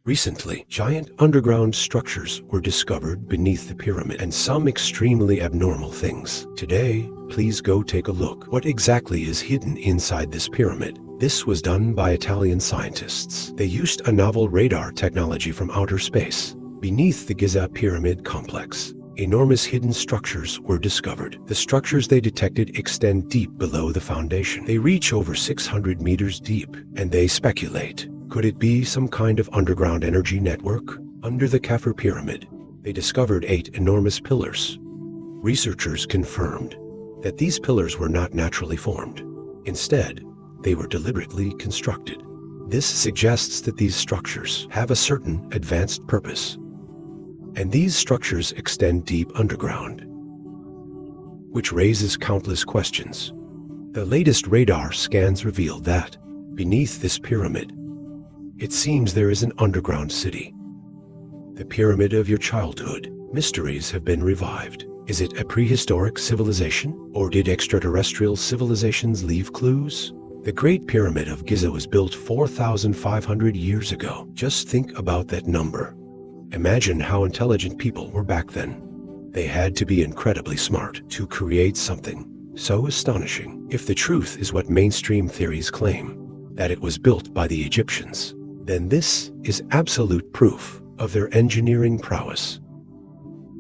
Recently, giant underground structures were discovered beneath the pyramid, and some extremely abnormal things. Today, please go take a look. What exactly is hidden inside this pyramid? This was done by Italian scientists. They used a novel radar technology from outer space. Beneath the Giza pyramid complex, enormous hidden structures were discovered. The structures they detected extend deep below the foundation. They reach over 600 meters deep, and they speculate, could it be some kind of underground energy network? Under the Kafir pyramid, they discovered 8 enormous pillars. Researchers confirmed that these pillars were not naturally formed. Instead, they were deliberately constructed. This suggests that these structures have a certain advanced purpose. And these structures extend deep underground, which raises countless questions. The latest radar scans reveal that beneath this pyramid, it seems there is an underground city. The pyramid of your childhood. Mysteries have been revived. Is it a prehistoric civilization, or did extraterrestrial civilizations leave clues? The Great Pyramid of Giza was built 4,500 years ago. Just think about that number. Imagine how intelligent people were back then. They had to be incredibly smart to create something so astonishing. If the truth is what mainstream theories claim, that it was built by the Egyptians, then this is absolute proof of their engineering prowess.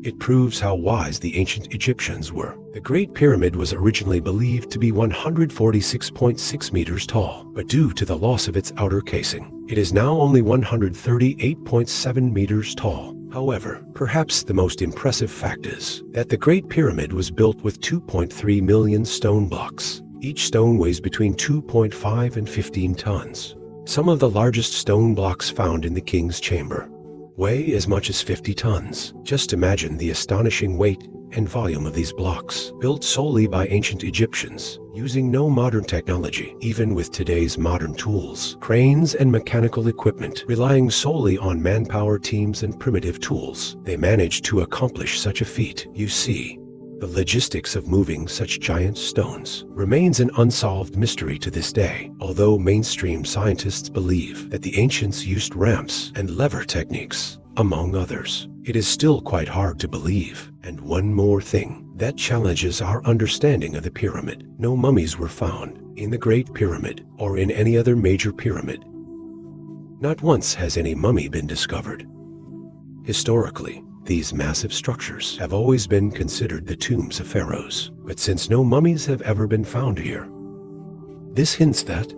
It proves how wise the ancient Egyptians were. The Great Pyramid was originally believed to be 146.6 meters tall, but due to the loss of its outer casing, it is now only 138.7 meters tall. However, perhaps the most impressive fact is that the Great Pyramid was built with 2.3 million stone blocks. Each stone weighs between 2.5 and 15 tons. Some of the largest stone blocks found in the king's chamber weigh as much as 50 tons. Just imagine the astonishing weight and volume of these blocks, built solely by ancient Egyptians, using no modern technology, even with today's modern tools, cranes and mechanical equipment, relying solely on manpower teams and primitive tools. They managed to accomplish such a feat. You see, the logistics of moving such giant stones remains an unsolved mystery to this day, although mainstream scientists believe that the ancients used ramps and lever techniques, among others. It is still quite hard to believe. And one more thing that challenges our understanding of the pyramid. No mummies were found in the Great Pyramid or in any other major pyramid. Not once has any mummy been discovered. Historically, these massive structures have always been considered the tombs of pharaohs, but since no mummies have ever been found here, this hints that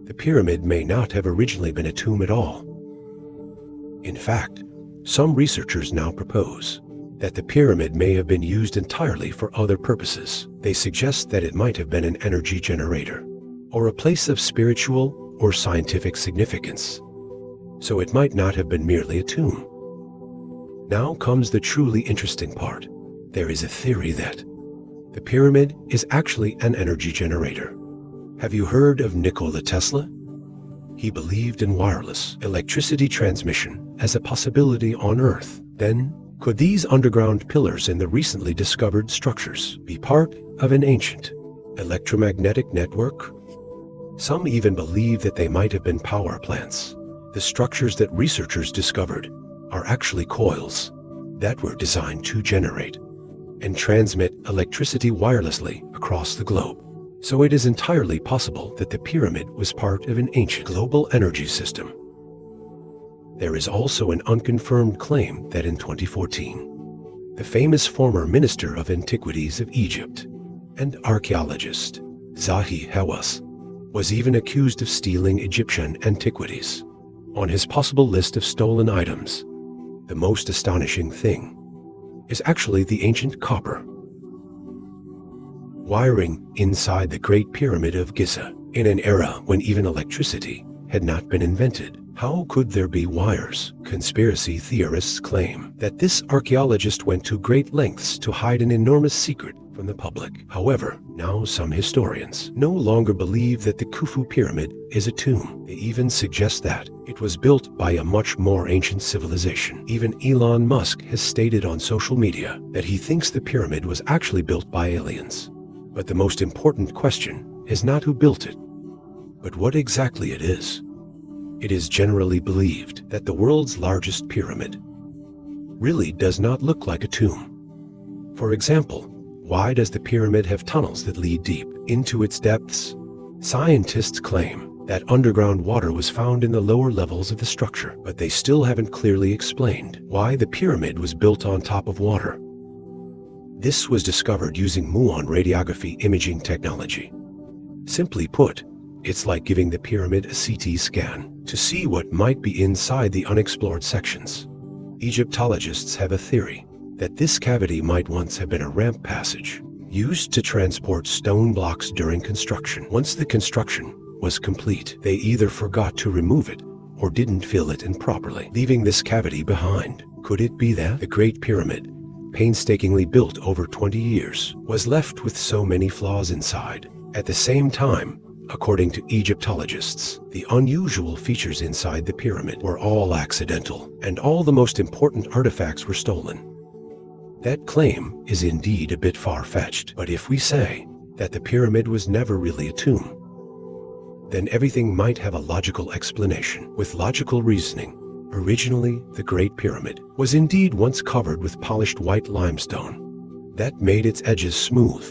the pyramid may not have originally been a tomb at all. In fact, some researchers now propose that the pyramid may have been used entirely for other purposes. They suggest that it might have been an energy generator, or a place of spiritual or scientific significance, so it might not have been merely a tomb. Now comes the truly interesting part. There is a theory that the pyramid is actually an energy generator. Have you heard of Nikola Tesla? He believed in wireless electricity transmission as a possibility on Earth. Then, could these underground pillars in the recently discovered structures be part of an ancient electromagnetic network? Some even believe that they might have been power plants. The structures that researchers discovered are actually coils that were designed to generate and transmit electricity wirelessly across the globe. So it is entirely possible that the pyramid was part of an ancient global energy system. There is also an unconfirmed claim that in 2014, the famous former Minister of Antiquities of Egypt and archaeologist Zahi Hawass was even accused of stealing Egyptian antiquities. On his possible list of stolen items, the most astonishing thing is actually the ancient copper wiring inside the Great Pyramid of Giza. In an era when even electricity had not been invented, how could there be wires? Conspiracy theorists claim that this archaeologist went to great lengths to hide an enormous secret from the public. However, now some historians no longer believe that the Khufu pyramid is a tomb. They even suggest that it was built by a much more ancient civilization. Even Elon Musk has stated on social media that he thinks the pyramid was actually built by aliens. But the most important question is not who built it, but what exactly it is. It is generally believed that the world's largest pyramid really does not look like a tomb. For example, why does the pyramid have tunnels that lead deep into its depths? Scientists claim that underground water was found in the lower levels of the structure, but they still haven't clearly explained why the pyramid was built on top of water. This was discovered using muon radiography imaging technology. Simply put, it's like giving the pyramid a CT scan to see what might be inside the unexplored sections. Egyptologists have a theory that this cavity might once have been a ramp passage used to transport stone blocks during construction. Once the construction was complete, they either forgot to remove it or didn't fill it in properly, leaving this cavity behind. Could it be that the Great Pyramid, painstakingly built over 20 years, was left with so many flaws inside? At the same time, according to Egyptologists, the unusual features inside the pyramid were all accidental, and all the most important artifacts were stolen. That claim is indeed a bit far-fetched, but if we say that the pyramid was never really a tomb, then everything might have a logical explanation. With logical reasoning, originally the Great Pyramid was indeed once covered with polished white limestone that made its edges smooth,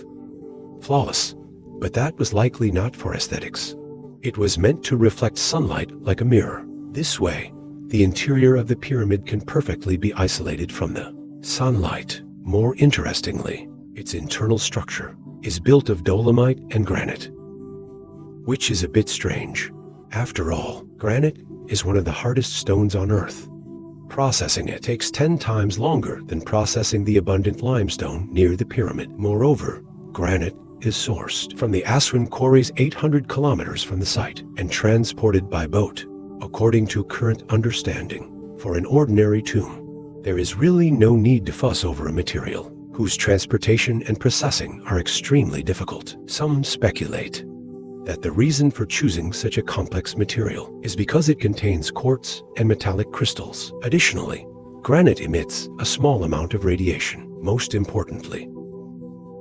flawless, but that was likely not for aesthetics. It was meant to reflect sunlight like a mirror. This way, the interior of the pyramid can perfectly be isolated from the sunlight. More interestingly, its internal structure is built of dolomite and granite, which is a bit strange. After all, granite is one of the hardest stones on Earth. Processing it takes 10 times longer than processing the abundant limestone near the pyramid. Moreover, granite is sourced from the Aswan quarries 800 kilometers from the site and transported by boat. According to current understanding, for an ordinary tomb, there is really no need to fuss over a material whose transportation and processing are extremely difficult. Some speculate that the reason for choosing such a complex material is because it contains quartz and metallic crystals. Additionally, granite emits a small amount of radiation. Most importantly,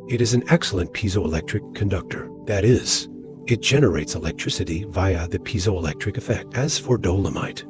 it is an excellent piezoelectric conductor. That is, it generates electricity via the piezoelectric effect. As for dolomite,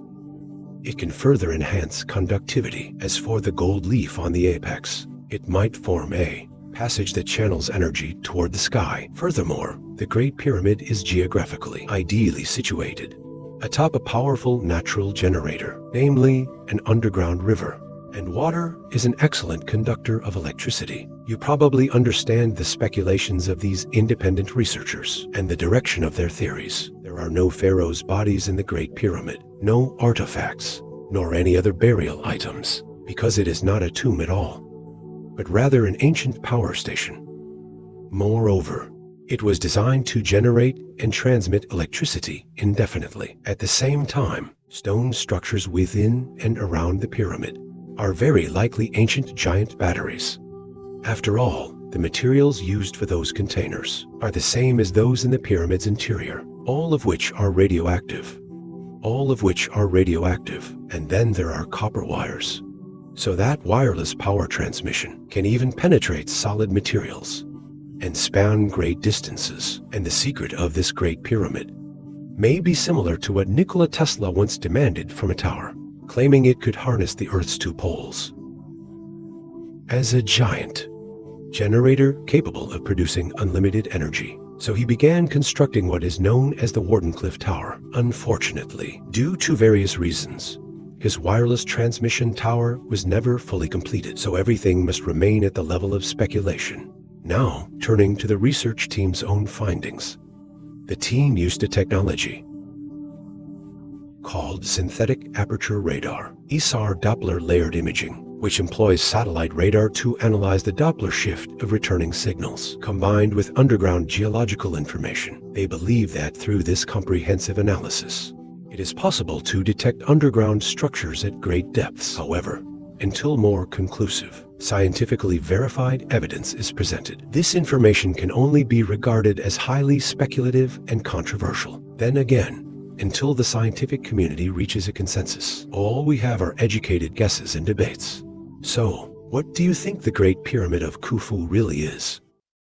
it can further enhance conductivity. As for the gold leaf on the apex, it might form a passage that channels energy toward the sky. Furthermore, the Great Pyramid is geographically ideally situated atop a powerful natural generator, namely an underground river, and water is an excellent conductor of electricity. You probably understand the speculations of these independent researchers and the direction of their theories. There are no pharaoh's bodies in the Great Pyramid, no artifacts, nor any other burial items, because it is not a tomb at all, but rather an ancient power station. Moreover, it was designed to generate and transmit electricity indefinitely. At the same time, stone structures within and around the pyramid are very likely ancient giant batteries. After all, the materials used for those containers are the same as those in the pyramid's interior, all of which are radioactive. And then there are copper wires, so that wireless power transmission can even penetrate solid materials and span great distances. And the secret of this Great Pyramid may be similar to what Nikola Tesla once demanded from a tower, claiming it could harness the Earth's two poles as a giant generator capable of producing unlimited energy. So he began constructing what is known as the Wardenclyffe Tower. Unfortunately, due to various reasons, his wireless transmission tower was never fully completed, so everything must remain at the level of speculation. Now, turning to the research team's own findings. The team used a technology called synthetic aperture radar, ISAR Doppler layered imaging, which employs satellite radar to analyze the Doppler shift of returning signals. Combined with underground geological information, they believe that through this comprehensive analysis, it is possible to detect underground structures at great depths. However, until more conclusive, scientifically verified evidence is presented, this information can only be regarded as highly speculative and controversial. Then again, until the scientific community reaches a consensus, all we have are educated guesses and debates. So, what do you think the Great Pyramid of Khufu really is?